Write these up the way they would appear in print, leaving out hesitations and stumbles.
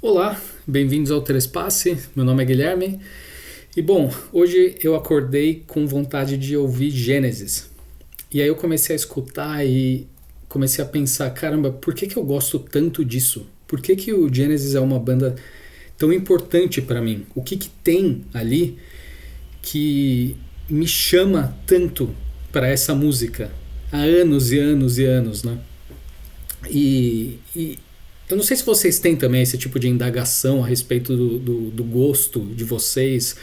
Olá, bem-vindos ao Trespasse, meu nome é Guilherme e bom, hoje eu acordei com vontade de ouvir Gênesis e aí eu comecei a escutar e comecei a pensar, caramba, por que eu gosto tanto disso? Por que o Gênesis é uma banda tão importante para mim? O que tem ali que me chama tanto para essa música há anos e anos e anos, né? E eu não sei se vocês têm também esse tipo de indagação a respeito do gosto de vocês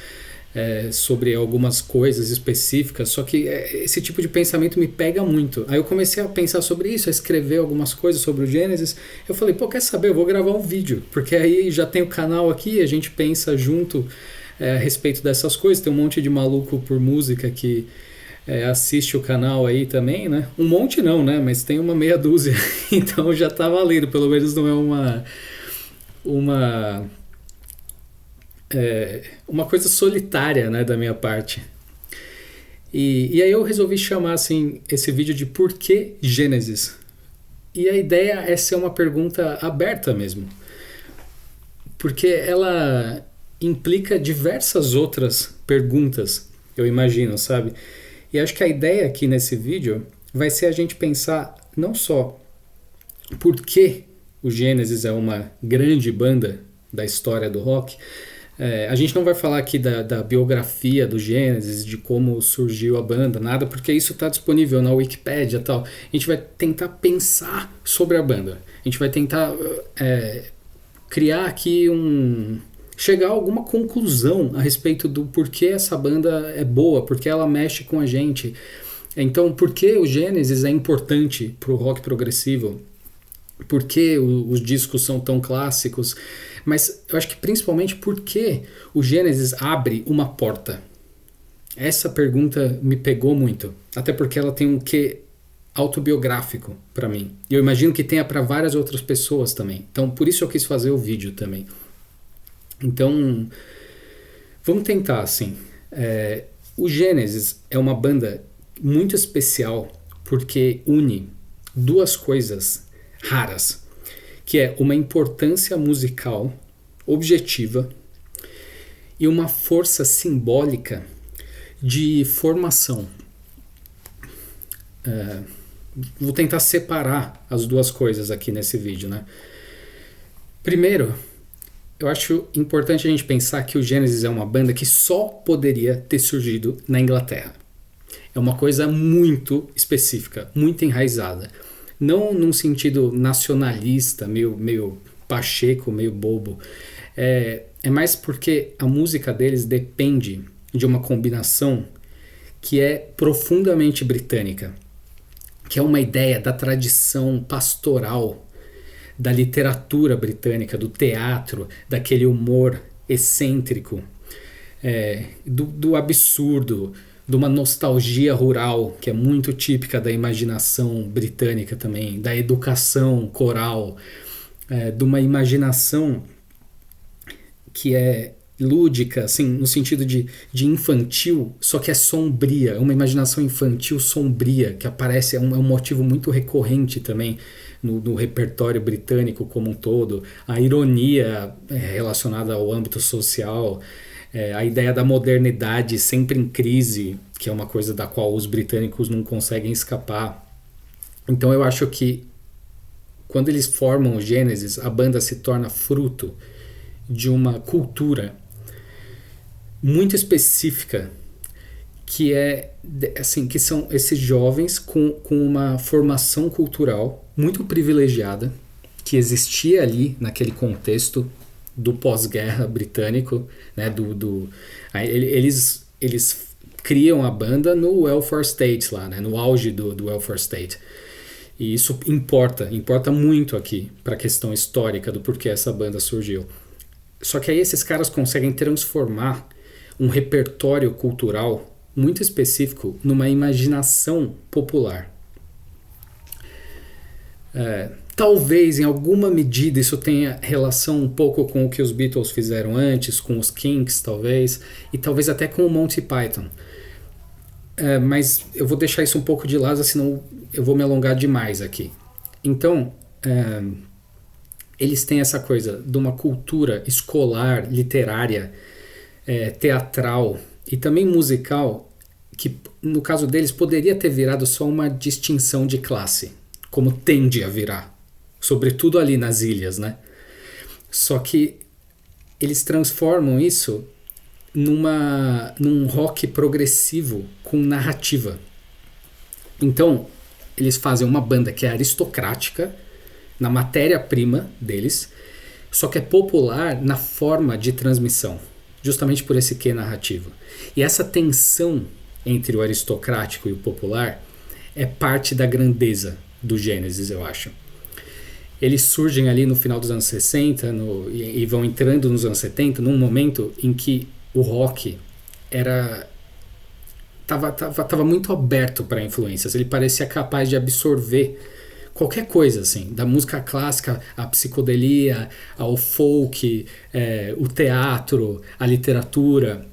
sobre algumas coisas específicas, só que esse tipo de pensamento me pega muito. Aí eu comecei a pensar sobre isso, a escrever algumas coisas sobre o Gênesis. Eu falei, pô, quer saber? Eu vou gravar um vídeo, porque aí já tem o canal aqui, a gente pensa junto a respeito dessas coisas. Tem um monte de maluco por música que assiste o canal aí também, né? Um monte não, né? Mas tem uma meia dúzia. Então já tá valendo. Pelo menos não é uma, uma coisa solitária, né? Da minha parte. E aí eu resolvi chamar assim, esse vídeo de Por que Gênesis? E a ideia é ser uma pergunta aberta mesmo. Porque ela implica diversas outras perguntas, eu imagino, sabe? E acho que a ideia aqui nesse vídeo vai ser a gente pensar não só por que o Gênesis é uma grande banda da história do rock. A gente não vai falar aqui da biografia do Gênesis, de como surgiu a banda, nada, porque isso está disponível na Wikipédia e tal. A gente vai tentar pensar sobre a banda. A gente vai tentar criar aqui chegar a alguma conclusão a respeito do porquê essa banda é boa, porque ela mexe com a gente. Então, por que o Gênesis é importante para o rock progressivo? Por que os discos são tão clássicos? Mas eu acho que principalmente por que o Gênesis abre uma porta? Essa pergunta me pegou muito, até porque ela tem um quê autobiográfico para mim. E eu imagino que tenha para várias outras pessoas também. Então, por isso eu quis fazer o vídeo também. Então, vamos tentar assim. O Gênesis é uma banda muito especial porque une duas coisas raras, que é uma importância musical objetiva e uma força simbólica de formação. Vou tentar separar as duas coisas aqui nesse vídeo, né? Primeiro, eu acho importante a gente pensar que o Gênesis é uma banda que só poderia ter surgido na Inglaterra. É uma coisa muito específica, muito enraizada. Não num sentido nacionalista, meio pacheco, meio bobo. É mais porque a música deles depende de uma combinação que é profundamente britânica, que é uma ideia da tradição pastoral da literatura britânica, do teatro, daquele humor excêntrico, do absurdo, de uma nostalgia rural, que é muito típica da imaginação britânica também, da educação coral, de uma imaginação que é lúdica, assim, no sentido de infantil, só que é sombria, é uma imaginação infantil sombria, que aparece, é um motivo muito recorrente também no repertório britânico como um todo, a ironia relacionada ao âmbito social, a ideia da modernidade sempre em crise, que é uma coisa da qual os britânicos não conseguem escapar. Então eu acho que quando eles formam o Gênesis, a banda se torna fruto de uma cultura muito específica, que assim, que são esses jovens com uma formação cultural muito privilegiada, que existia ali naquele contexto do pós-guerra britânico, né, eles criam a banda no welfare state lá, né, no auge do welfare state. E isso importa muito aqui para a questão histórica do porquê essa banda surgiu. Só que aí esses caras conseguem transformar um repertório cultural muito específico numa imaginação popular. Talvez em alguma medida isso tenha relação um pouco com o que os Beatles fizeram antes, com os Kinks talvez, e talvez até com o Monty Python. Mas eu vou deixar isso um pouco de lado, senão eu vou me alongar demais aqui. Então, eles têm essa coisa de uma cultura escolar, literária, teatral e também musical, que no caso deles poderia ter virado só uma distinção de classe, como tende a virar, sobretudo ali nas ilhas, né? Só que eles transformam isso num rock progressivo com narrativa. Então, eles fazem uma banda que é aristocrática na matéria-prima deles, só que é popular na forma de transmissão, justamente por esse quê narrativo. E essa tensão entre o aristocrático e o popular é parte da grandeza do Gênesis, eu acho. Eles surgem ali no final dos anos 60 e vão entrando nos anos 70, num momento em que o rock tava muito aberto para influências. Ele parecia capaz de absorver qualquer coisa, assim, da música clássica, a psicodelia, ao folk, o teatro, a literatura.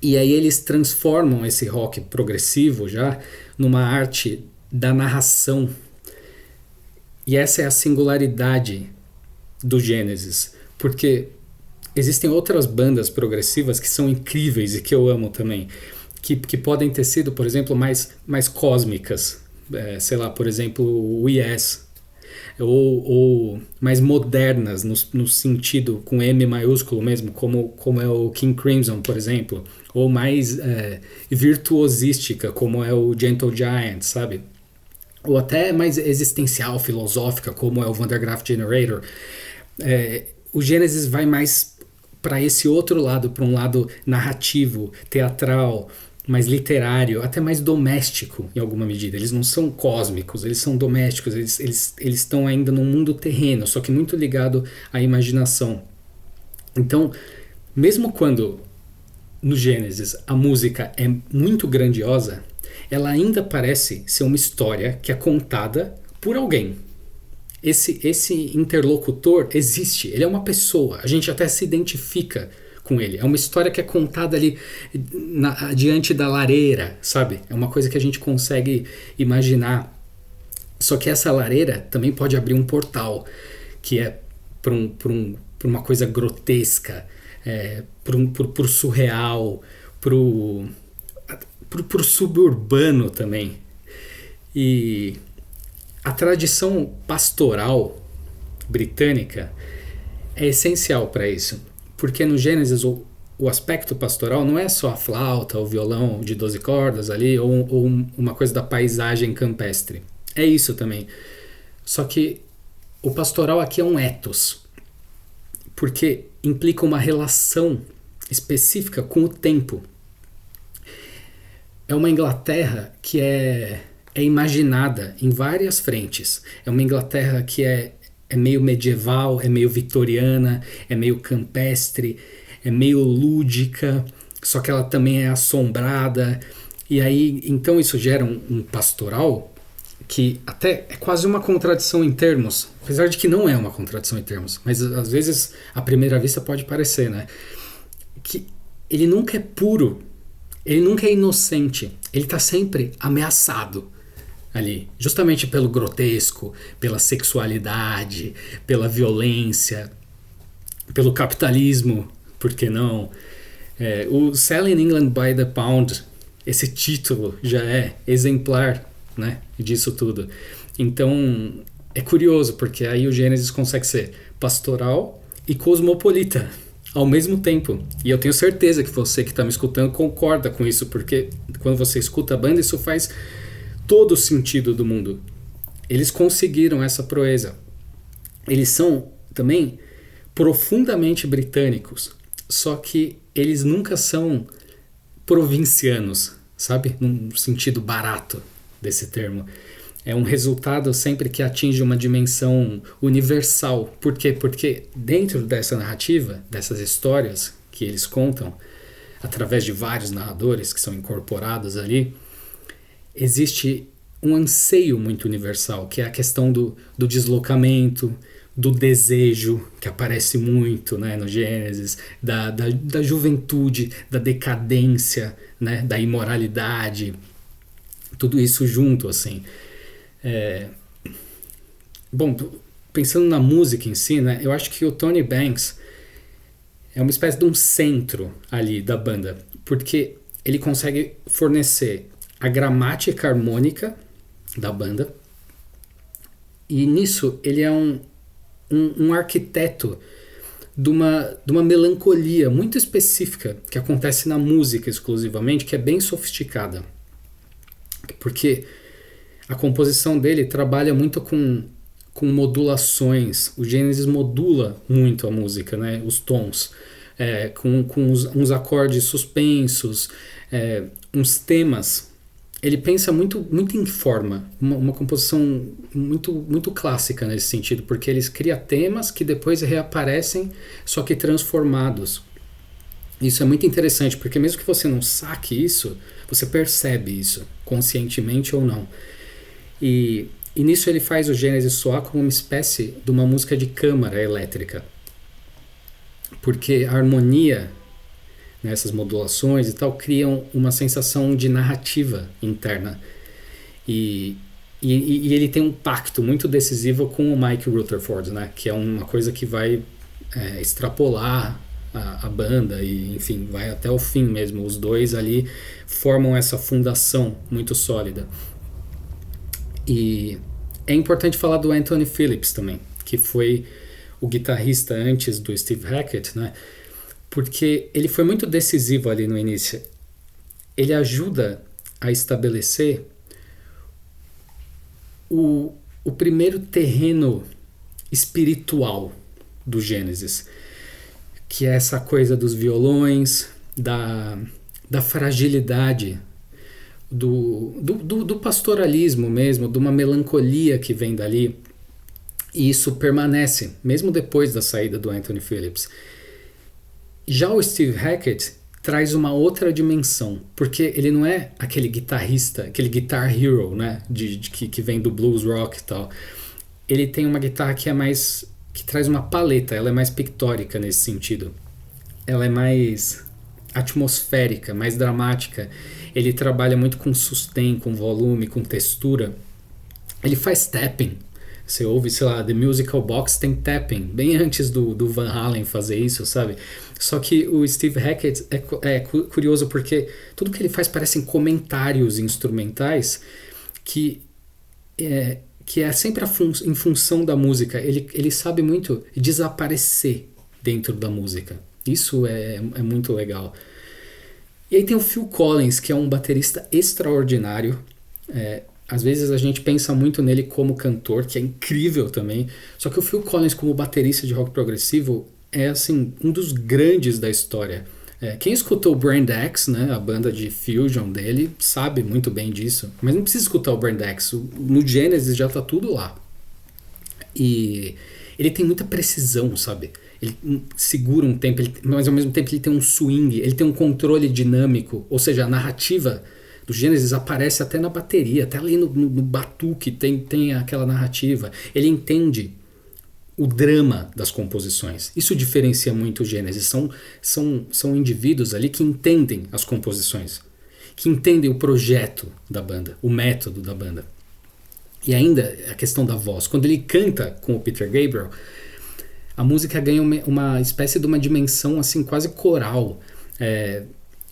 E aí eles transformam esse rock progressivo já numa arte da narração. E essa é a singularidade do Gênesis, porque existem outras bandas progressivas que são incríveis e que eu amo também, que podem ter sido, por exemplo, mais cósmicas, sei lá, por exemplo, o Yes, ou mais modernas no sentido com M maiúsculo mesmo, como é o King Crimson, por exemplo, ou mais virtuosística, como é o Gentle Giant, sabe? Ou até mais existencial, filosófica, como é o Van der Graaf Generator. O Gênesis vai mais para esse outro lado, para um lado narrativo, teatral, mais literário, até mais doméstico em alguma medida. Eles não são cósmicos, eles são domésticos, eles estão ainda no mundo terreno, só que muito ligado à imaginação. Então, mesmo quando no Gênesis a música é muito grandiosa, ela ainda parece ser uma história que é contada por alguém. Esse interlocutor existe, ele é uma pessoa, a gente até se identifica com ele. É uma história que é contada ali diante da lareira, sabe? É uma coisa que a gente consegue imaginar. Só que essa lareira também pode abrir um portal, que é para uma coisa grotesca, para o surreal, para o suburbano também. E a tradição pastoral britânica é essencial para isso, porque no Gênesis o aspecto pastoral não é só a flauta, o violão de 12 cordas ali, ou uma coisa da paisagem campestre. É isso também. Só que o pastoral aqui é um ethos, porque implica uma relação específica com o tempo. É uma Inglaterra que é imaginada em várias frentes. É uma Inglaterra que é meio medieval, é meio vitoriana, é meio campestre, é meio lúdica, só que ela também é assombrada. E aí, então isso gera um pastoral que até é quase uma contradição em termos, apesar de que não é uma contradição em termos, mas às vezes à primeira vista pode parecer, né? Que ele nunca é puro, ele nunca é inocente, ele está sempre ameaçado ali, justamente pelo grotesco, pela sexualidade, pela violência, pelo capitalismo, por que não? O Selling England by the Pound, esse título já é exemplar, né, disso tudo. Então é curioso, porque aí o Gênesis consegue ser pastoral e cosmopolita ao mesmo tempo. E eu tenho certeza que você que está me escutando concorda com isso, porque quando você escuta a banda, isso faz todo o sentido do mundo. Eles conseguiram essa proeza. Eles são também profundamente britânicos, só que eles nunca são provincianos, sabe? Num sentido barato desse termo. É um resultado sempre que atinge uma dimensão universal. Por quê? Porque dentro dessa narrativa, dessas histórias que eles contam, através de vários narradores que são incorporados ali, existe um anseio muito universal, que é a questão do deslocamento, do desejo, que aparece muito, né, no Gênesis, da juventude, da decadência, né, da imoralidade, tudo isso junto, assim. Bom, pensando na música em si, né, eu acho que o Tony Banks é uma espécie de um centro ali da banda, porque ele consegue fornecer a gramática harmônica da banda, e nisso ele é um arquiteto de uma melancolia muito específica que acontece na música exclusivamente, que é bem sofisticada. Porque a composição dele trabalha muito com modulações. O Genesis modula muito a música, né? Os tons, com uns acordes suspensos, uns temas. Ele pensa muito em forma, uma composição muito clássica nesse sentido, porque eles criam temas que depois reaparecem, só que transformados. Isso é muito interessante, porque mesmo que você não saque isso, você percebe isso, conscientemente ou não. E nisso ele faz o Genesis soar como uma espécie de uma música de câmara elétrica. Porque a harmonia, essas modulações e tal, criam uma sensação de narrativa interna. E ele tem um pacto muito decisivo com o Mike Rutherford, né? Que é uma coisa que vai extrapolar a banda e, enfim, vai até o fim mesmo. Os dois ali formam essa fundação muito sólida. E é importante falar do Anthony Phillips também, que foi o guitarrista antes do Steve Hackett, né? Porque ele foi muito decisivo ali no início. Ele ajuda a estabelecer o primeiro terreno espiritual do Genesis, que é essa coisa dos violões, da fragilidade, do pastoralismo mesmo, de uma melancolia que vem dali. E isso permanece, mesmo depois da saída do Anthony Phillips. Já o Steve Hackett traz uma outra dimensão, porque ele não é aquele guitarrista, aquele guitar hero, né, que vem do blues rock e tal. Ele tem uma guitarra que traz uma paleta, ela é mais pictórica nesse sentido. Ela é mais atmosférica, mais dramática. Ele trabalha muito com sustain, com volume, com textura. Ele faz tapping. Você ouve, sei lá, The Musical Box tem tapping, bem antes do Van Halen fazer isso, sabe? Só que o Steve Hackett é curioso porque tudo que ele faz parecem comentários instrumentais que é sempre em função da música. Ele sabe muito desaparecer dentro da música. Isso é muito legal. E aí tem o Phil Collins, que é um baterista extraordinário. Às vezes a gente pensa muito nele como cantor, que é incrível também. Só que o Phil Collins como baterista de rock progressivo é assim, um dos grandes da história. Quem escutou o Brand X, né, a banda de fusion dele, sabe muito bem disso. Mas não precisa escutar o Brand X. No Genesis já tá tudo lá. E ele tem muita precisão, sabe? Ele segura um tempo, mas ao mesmo tempo ele tem um swing, ele tem um controle dinâmico. Ou seja, a narrativa do Genesis aparece até na bateria, até ali no batuque tem aquela narrativa. Ele entende o drama das composições. Isso diferencia muito o Genesis. São indivíduos ali que entendem as composições, que entendem o projeto da banda, o método da banda. E ainda a questão da voz. Quando ele canta com o Peter Gabriel, a música ganha uma espécie de uma dimensão assim quase coral.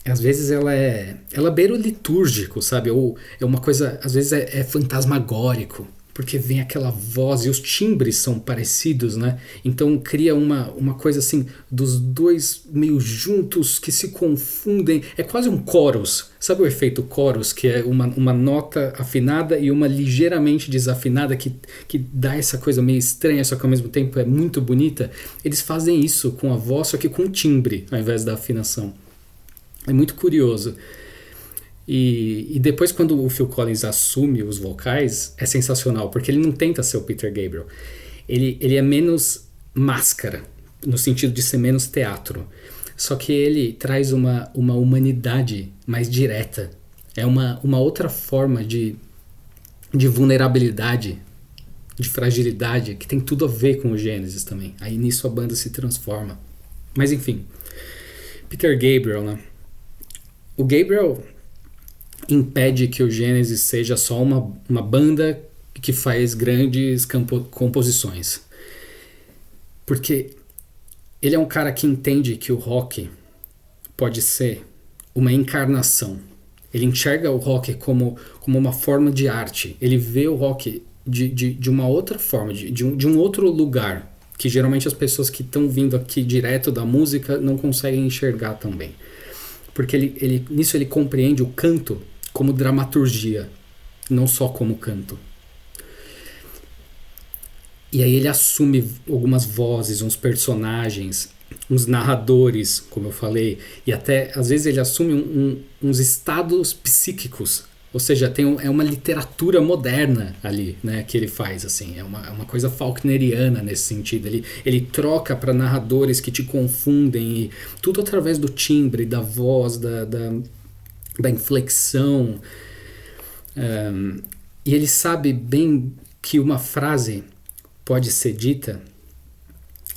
Às vezes ela beira o litúrgico, sabe? Ou é uma coisa, às vezes é fantasmagórico, porque vem aquela voz e os timbres são parecidos, né? Então cria uma coisa assim, dos dois meio juntos que se confundem. É quase um chorus. Sabe o efeito chorus, que é uma nota afinada e uma ligeiramente desafinada que dá essa coisa meio estranha, só que ao mesmo tempo é muito bonita? Eles fazem isso com a voz, só que com timbre, ao invés da afinação. É muito curioso. E depois, quando o Phil Collins assume os vocais, é sensacional, porque ele não tenta ser o Peter Gabriel. Ele é menos máscara, no sentido de ser menos teatro. Só que ele traz uma humanidade mais direta. É uma outra forma de vulnerabilidade, de fragilidade, que tem tudo a ver com o Genesis também. Aí nisso a banda se transforma. Mas enfim, Peter Gabriel, né? O Gabriel impede que o Genesis seja só uma banda que faz grandes composições. Porque ele é um cara que entende que o rock pode ser uma encarnação. Ele enxerga o rock como uma forma de arte. Ele vê o rock de uma outra forma, de um outro lugar, que geralmente as pessoas que estão vindo aqui direto da música não conseguem enxergar tão bem. Porque nisso ele compreende o canto como dramaturgia, não só como canto. E aí ele assume algumas vozes, uns personagens, uns narradores, como eu falei, e até às vezes ele assume uns estados psíquicos. Ou seja, é uma literatura moderna ali, né, que ele faz, assim, é uma coisa faulkneriana nesse sentido. Ele troca para narradores que te confundem, e tudo através do timbre, da voz, da inflexão. E ele sabe bem que uma frase pode ser dita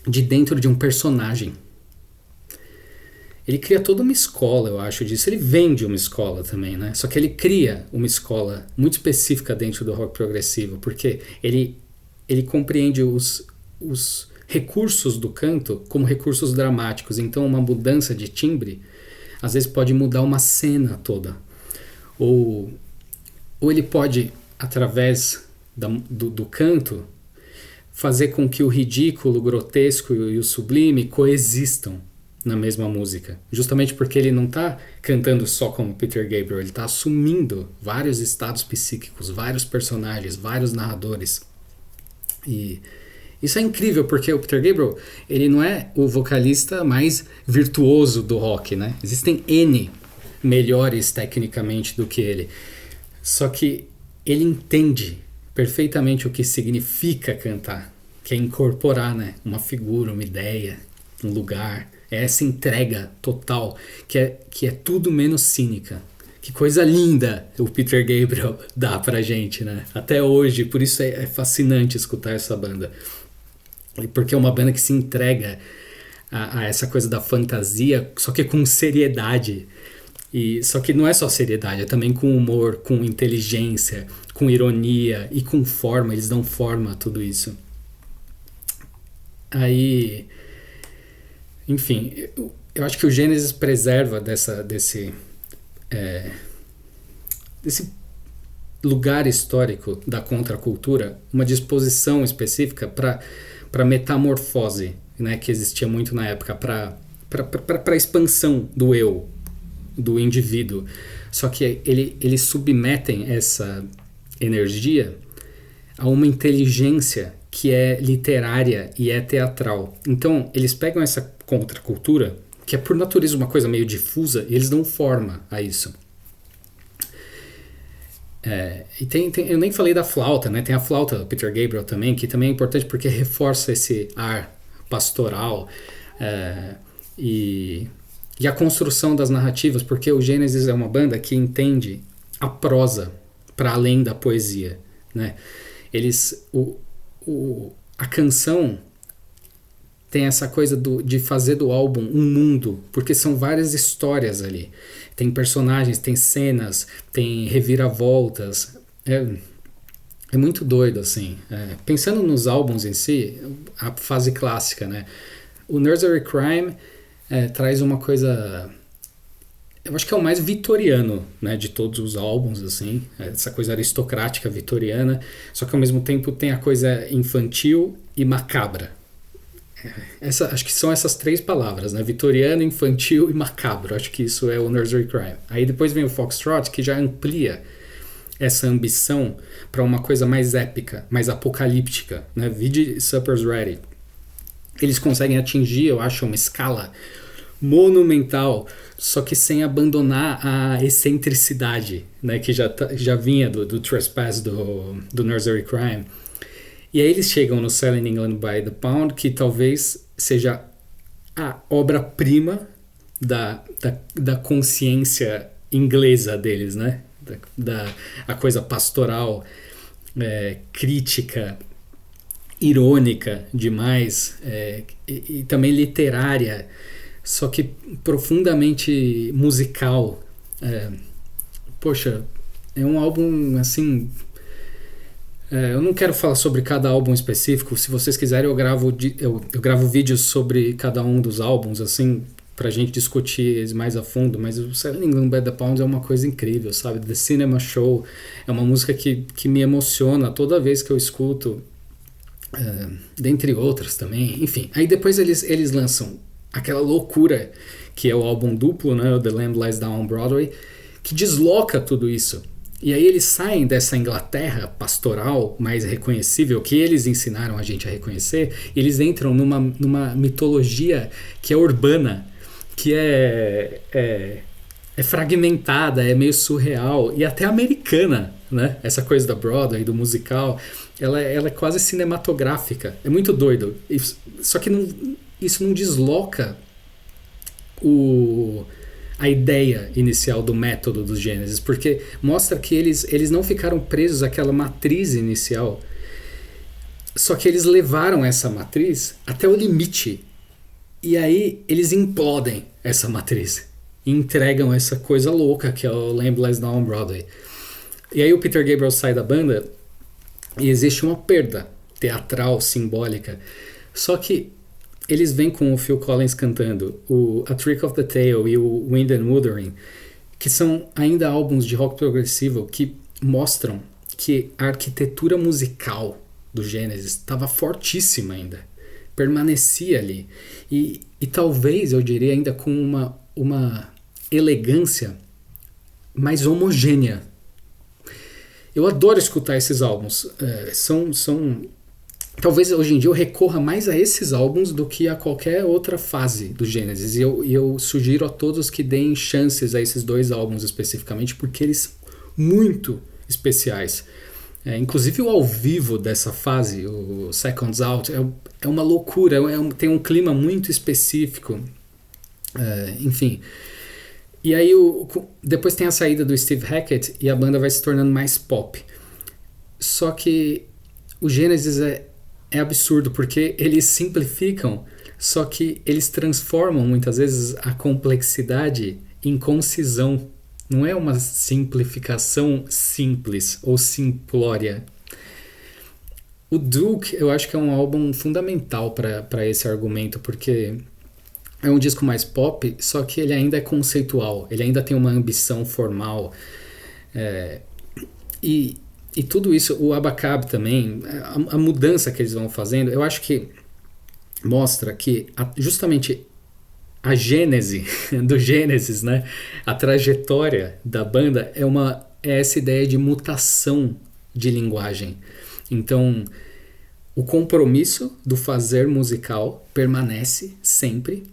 de dentro de um personagem. Ele cria toda uma escola, eu acho, disso. Ele vende uma escola também, né? Só que ele cria uma escola muito específica dentro do rock progressivo, porque ele compreende os recursos do canto como recursos dramáticos. Então, uma mudança de timbre, às vezes, pode mudar uma cena toda. Ou ele pode, através do canto, fazer com que o ridículo, o grotesco e o sublime coexistam na mesma música. Justamente porque ele não está cantando só como Peter Gabriel, ele está assumindo vários estados psíquicos, vários personagens, vários narradores. E isso é incrível, porque o Peter Gabriel, ele não é o vocalista mais virtuoso do rock, né? Existem N melhores tecnicamente do que ele. Só que ele entende perfeitamente o que significa cantar, que é incorporar, né, uma figura, uma ideia, um lugar. É essa entrega total, que é tudo menos cínica. Que coisa linda o Peter Gabriel dá pra gente, né? Até hoje, por isso é fascinante escutar essa banda. Porque é uma banda que se entrega a essa coisa da fantasia, só que com seriedade. Só que não é só seriedade, é também com humor, com inteligência, com ironia e com forma. Eles dão forma a tudo isso. Aí... Enfim, eu acho que o Gênesis preserva desse lugar histórico da contracultura uma disposição específica para metamorfose, né, que existia muito na época, para a expansão do eu, do indivíduo. Só que eles submetem essa energia a uma inteligência que é literária e é teatral. Então, eles pegam essa contracultura, que é por natureza uma coisa meio difusa, e eles dão forma a isso. E eu nem falei da flauta, né? Tem a flauta do Peter Gabriel também, que também é importante porque reforça esse ar pastoral e a construção das narrativas, porque o Genesis é uma banda que entende a prosa para além da poesia, né? A canção tem essa coisa de fazer do álbum um mundo, porque são várias histórias ali. Tem personagens, tem cenas, tem reviravoltas. É muito doido, assim. Pensando nos álbuns em si, a fase clássica, né? O Nursery Crime traz uma coisa... Eu acho que é o mais vitoriano, né, de todos os álbuns, assim, essa coisa aristocrática vitoriana, só que ao mesmo tempo tem a coisa infantil e macabra. Acho que são essas três palavras, né, vitoriano, infantil e macabro. Acho que isso é o Nursery Crime. Aí depois vem o Foxtrot, que já amplia essa ambição para uma coisa mais épica, mais apocalíptica, né, vide Supper's Ready. Eles conseguem atingir, eu acho, uma escala monumental, só que sem abandonar a excentricidade, né, que já vinha do Trespass do Nursery Crime. E aí eles chegam no Selling England by the Pound, que talvez seja a obra-prima da consciência inglesa deles, né? A coisa pastoral, crítica, irônica demais, e também literária, só que profundamente musical. Poxa, é um álbum assim Eu não quero falar sobre cada álbum específico. Se vocês quiserem, eu gravo vídeos sobre cada um dos álbuns, assim, pra gente discutir eles mais a fundo. Mas o Selling England by the Pound é uma coisa incrível, sabe? The Cinema Show é uma música que me emociona toda vez que eu escuto, dentre outras também. Enfim, aí depois eles lançam aquela loucura que é o álbum duplo, né? O The Lamb Lies Down on Broadway, que desloca tudo isso. E aí eles saem dessa Inglaterra pastoral mais reconhecível, que eles ensinaram a gente a reconhecer, e eles entram numa mitologia que é urbana, que é fragmentada, é meio surreal, e até americana, né? Essa coisa da Broadway, do musical, ela é quase cinematográfica. É muito doido. Só que isso não desloca a ideia inicial do método dos Genesis, porque mostra que eles não ficaram presos àquela matriz inicial, só que eles levaram essa matriz até o limite, e aí eles implodem essa matriz e entregam essa coisa louca que é o Lamb Lies Down on Broadway. E aí o Peter Gabriel sai da banda e existe uma perda teatral, simbólica, só que eles vêm com o Phil Collins cantando o A Trick of the Tail e o Wind and Wuthering, que são ainda álbuns de rock progressivo que mostram que a arquitetura musical do Genesis estava fortíssima ainda, permanecia ali, e talvez, eu diria, ainda com uma elegância mais homogênea. Eu adoro escutar esses álbuns. Talvez hoje em dia eu recorra mais a esses álbuns do que a qualquer outra fase do Genesis. E eu sugiro a todos que deem chances a esses dois álbuns especificamente, porque eles são muito especiais. Inclusive o ao vivo dessa fase, o Seconds Out, é uma loucura, tem um clima muito específico. Enfim. E aí depois tem a saída do Steve Hackett e a banda vai se tornando mais pop. Só que o Genesis é absurdo, porque eles simplificam, só que eles transformam muitas vezes a complexidade em concisão. Não é uma simplificação simples ou simplória. O Duke, eu acho que é um álbum fundamental para esse argumento, porque é um disco mais pop, só que ele ainda é conceitual, ele ainda tem uma ambição formal. E tudo isso, o Abacab também, a mudança que eles vão fazendo, eu acho que mostra que justamente a gênese do Gênesis, né, a trajetória da banda é essa ideia de mutação de linguagem. Então, o compromisso do fazer musical permanece sempre,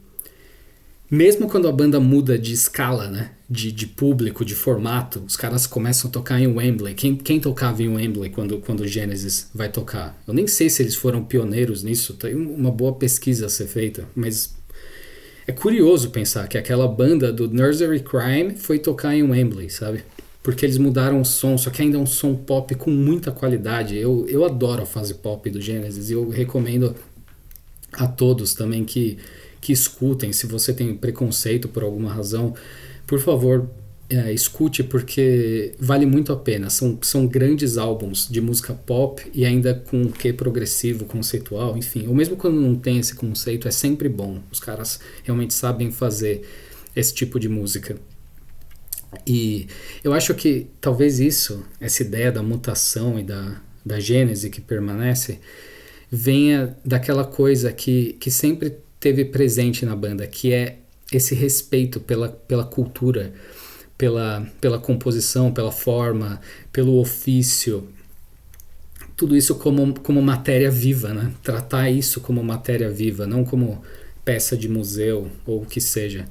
mesmo quando a banda muda de escala, né? De público, de formato. Os caras começam a tocar em Wembley. Quem tocava em Wembley quando o Genesis vai tocar? Eu nem sei se eles foram pioneiros nisso. Tem uma boa pesquisa a ser feita. Mas é curioso pensar que aquela banda do Nursery Crime foi tocar em Wembley, sabe? Porque eles mudaram o som, só que ainda é um som pop com muita qualidade. Eu adoro a fase pop do Genesis e eu recomendo a todos também que escutem. Se você tem preconceito por alguma razão, por favor, escute, porque vale muito a pena. São grandes álbuns de música pop e ainda com um quê progressivo, conceitual, enfim. Ou mesmo quando não tem esse conceito, é sempre bom. Os caras realmente sabem fazer esse tipo de música. E eu acho que talvez essa ideia da mutação e da gênese que permanece, venha daquela coisa que sempre teve presente na banda, que é esse respeito pela cultura, pela composição, pela forma, pelo ofício, tudo isso como matéria viva, né? Tratar isso como matéria viva, não como peça de museu ou o que seja.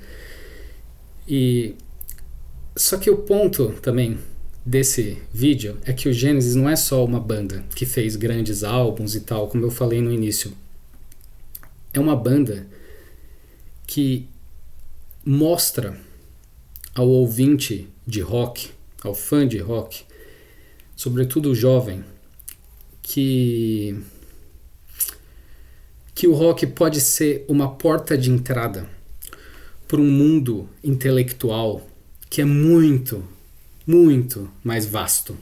Só que o ponto também desse vídeo é que o Genesis não é só uma banda que fez grandes álbuns e tal, como eu falei no início. É uma banda que mostra ao ouvinte de rock, ao fã de rock, sobretudo o jovem, que o rock pode ser uma porta de entrada para um mundo intelectual que é muito, muito mais vasto.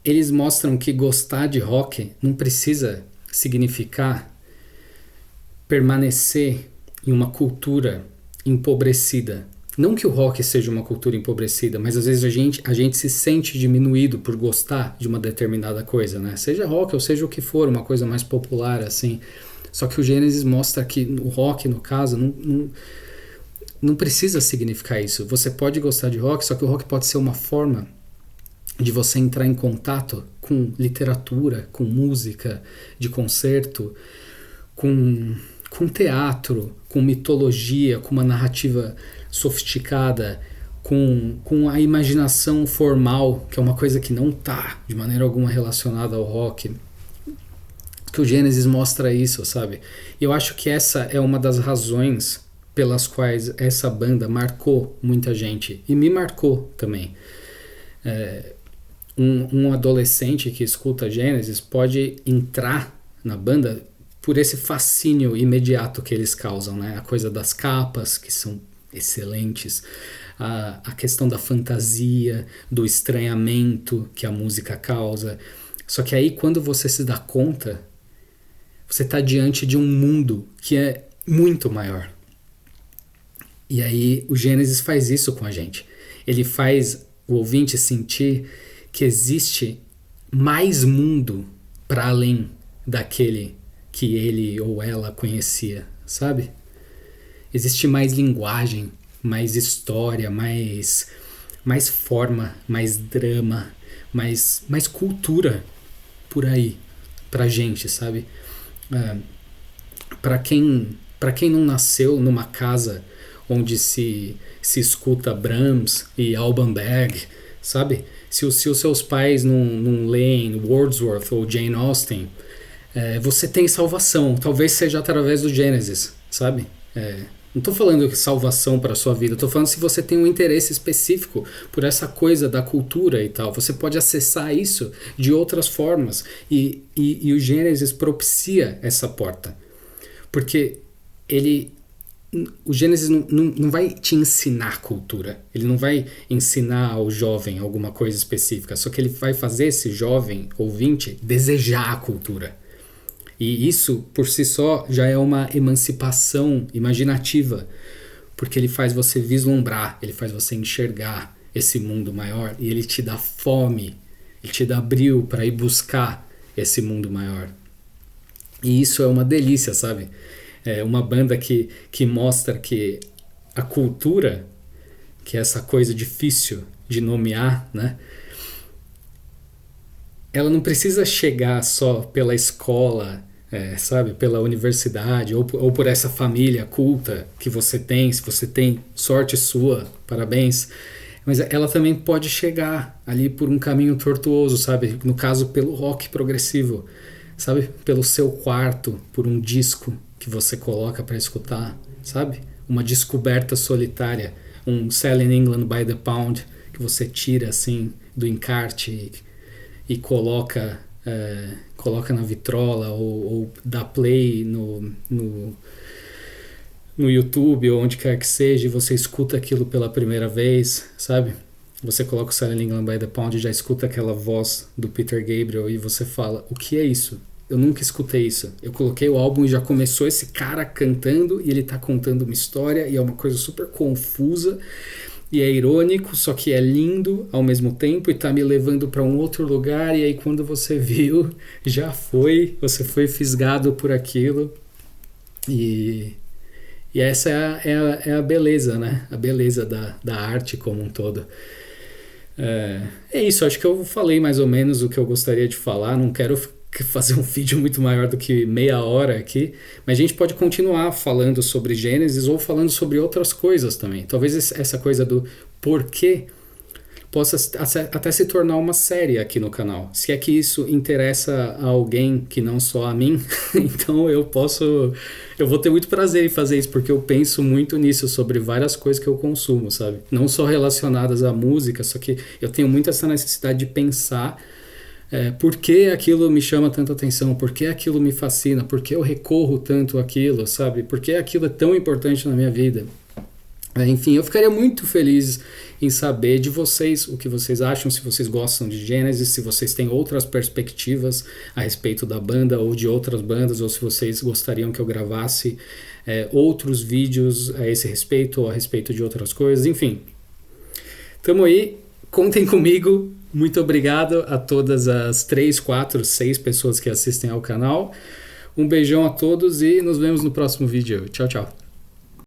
eles mostram que gostar de rock não precisa significar permanecer em uma cultura empobrecida. Não que o rock seja uma cultura empobrecida, mas às vezes a gente se sente diminuído por gostar de uma determinada coisa, né? Seja rock ou seja o que for, uma coisa mais popular assim. Só que o Gênesis mostra que o rock, no caso, não precisa significar isso. Você pode gostar de rock, só que o rock pode ser uma forma de você entrar em contato com literatura, com música, de concerto, com teatro, com mitologia, com uma narrativa sofisticada, com a imaginação formal, que é uma coisa que não está de maneira alguma relacionada ao rock. Que o Gênesis mostra isso, sabe? E eu acho que essa é uma das razões pelas quais essa banda marcou muita gente. E me marcou também. Um adolescente que escuta Gênesis pode entrar na banda por esse fascínio imediato que eles causam, né? A coisa das capas, que são excelentes, a questão da fantasia, do estranhamento que a música causa. Só que aí, quando você se dá conta, você está diante de um mundo que é muito maior. E aí o Gênesis faz isso com a gente. Ele faz o ouvinte sentir que existe mais mundo para além daquele que ele ou ela conhecia, sabe? Existe mais linguagem, mais história, mais forma, mais drama, mais cultura por aí, pra gente, sabe? Para quem não nasceu numa casa onde se escuta Brahms e Alban Berg, sabe? Se os seus pais não leem Wordsworth ou Jane Austen, você tem salvação. Talvez seja através do Gênesis, sabe? Não estou falando salvação para a sua vida, estou falando se você tem um interesse específico por essa coisa da cultura e tal, você pode acessar isso de outras formas e o Gênesis propicia essa porta, porque o Gênesis não vai te ensinar cultura, ele não vai ensinar ao jovem alguma coisa específica, só que ele vai fazer esse jovem ouvinte desejar a cultura. E isso, por si só, já é uma emancipação imaginativa, porque ele faz você vislumbrar, ele faz você enxergar esse mundo maior e ele te dá fome, ele te dá brio para ir buscar esse mundo maior. E isso é uma delícia, sabe? É uma banda que mostra que a cultura, que é essa coisa difícil de nomear, né? Ela não precisa chegar só pela escola, sabe, pela universidade ou por essa família culta que você tem, se você tem sorte sua, parabéns, mas ela também pode chegar ali por um caminho tortuoso, sabe, no caso pelo rock progressivo, sabe, pelo seu quarto, por um disco que você coloca para escutar, sabe, uma descoberta solitária, um Selling England by the Pound que você tira assim do encarte e coloca na vitrola ou dá play no YouTube ou onde quer que seja e você escuta aquilo pela primeira vez, sabe? Você coloca o Selling England by the Pound e já escuta aquela voz do Peter Gabriel e você fala, o que é isso? Eu nunca escutei isso. Eu coloquei o álbum e já começou esse cara cantando e ele tá contando uma história e é uma coisa super confusa e é irônico, só que é lindo ao mesmo tempo e tá me levando para um outro lugar e aí quando você viu, você foi fisgado por aquilo e essa é a beleza, né? A beleza da arte como um todo. É isso, acho que eu falei mais ou menos o que eu gostaria de falar, não quero fazer um vídeo muito maior do que meia hora aqui, mas a gente pode continuar falando sobre Gênesis ou falando sobre outras coisas também. Talvez essa coisa do porquê possa até se tornar uma série aqui no canal. Se é que isso interessa a alguém que não só a mim, então eu vou ter muito prazer em fazer isso, porque eu penso muito nisso, sobre várias coisas que eu consumo, sabe? Não só relacionadas à música, só que eu tenho muito essa necessidade de pensar por que aquilo me chama tanta atenção, por que aquilo me fascina, por que eu recorro tanto àquilo, sabe? Por que aquilo é tão importante na minha vida. Enfim, eu ficaria muito feliz em saber de vocês, o que vocês acham, se vocês gostam de Genesis, se vocês têm outras perspectivas a respeito da banda ou de outras bandas, ou se vocês gostariam que eu gravasse outros vídeos a esse respeito ou a respeito de outras coisas. Enfim, tamo aí, contem comigo. Muito obrigado a todas as 3, 4, 6 pessoas que assistem ao canal. Um beijão a todos e nos vemos no próximo vídeo. Tchau, tchau.